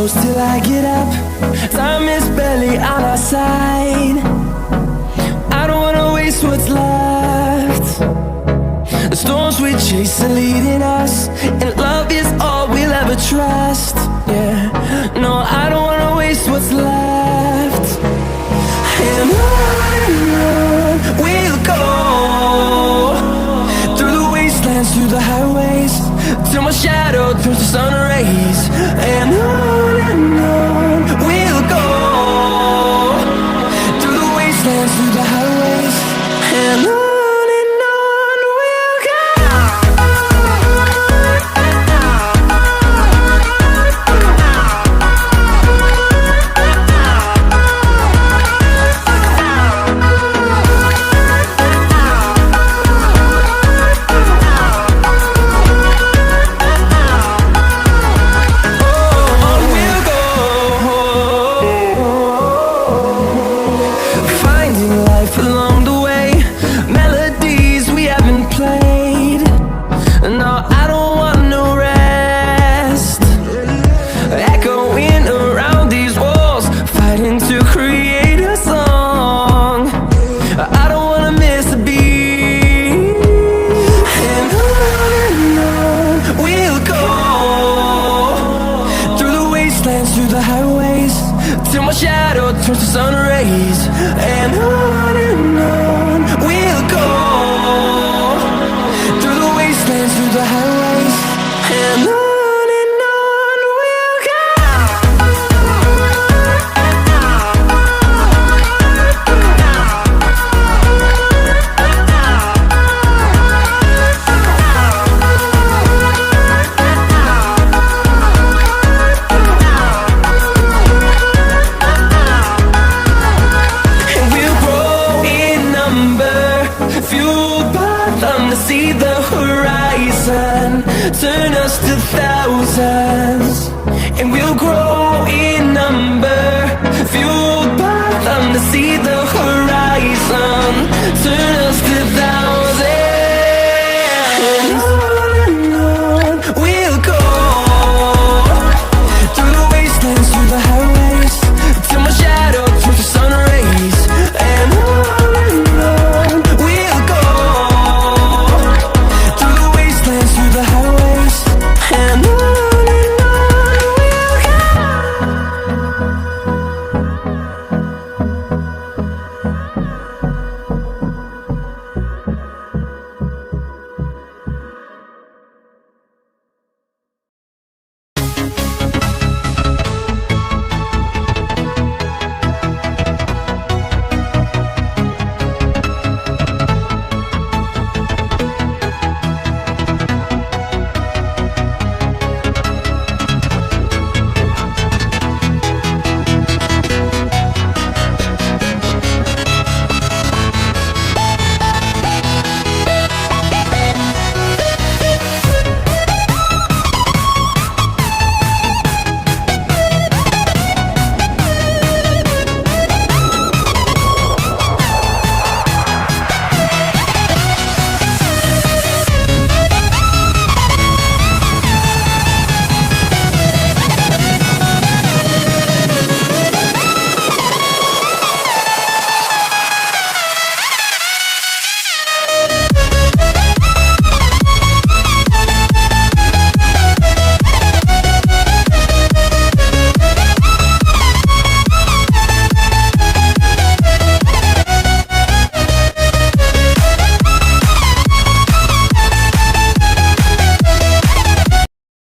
close till I get up. Time is barely on our side. I don't wanna waste what's left. The storms we chase are leading us, and love is all we'll ever trust. Yeah, no, I don't wanna waste what's left. And on we'll go, through the wastelands, through the highways, till my shadow turns to sun rays. And on we'll go, through the wastelands, through the highways, and on. Through the highways, till my shadow turns to sun rays. And on